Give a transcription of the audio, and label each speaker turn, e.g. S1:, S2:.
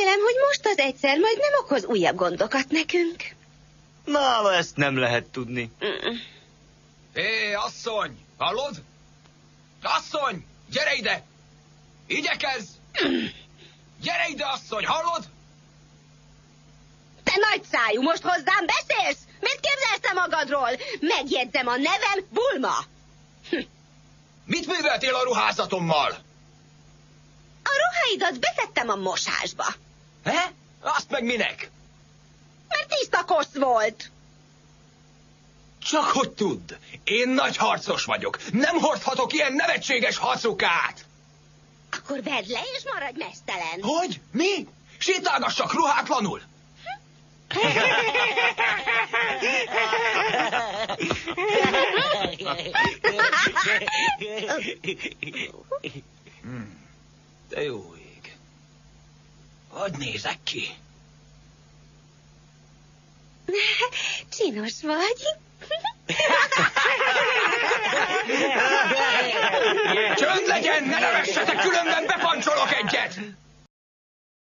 S1: Remélem, hogy most az egyszer majd nem okoz újabb gondokat nekünk.
S2: Nála ezt nem lehet tudni.
S3: Hé, asszony! Hallod? Asszony! Gyere ide! Igyekezz! Gyere ide, asszony! Hallod?
S1: Te nagy szájú, most hozzám beszélsz? Mit képzelsz te magadról? Megjegyzem, a nevem Bulma.
S3: Mit műveltél a ruházatommal?
S1: A ruháidat betettem a mosásba.
S3: He? Azt meg minek?
S1: Mert tiszta kosz volt.
S3: Csak hogy tudd, én nagy harcos vagyok. Nem hordhatok ilyen nevetséges hacukát.
S1: Akkor vedd le és maradj meztelen.
S3: Hogy? Mi? Sétálgassak ruhátlanul? De jó ég. Hogy nézek ki?
S1: Csinos vagy.
S3: Csönd legyen, ne nevessetek, különben bepancsolok egyet!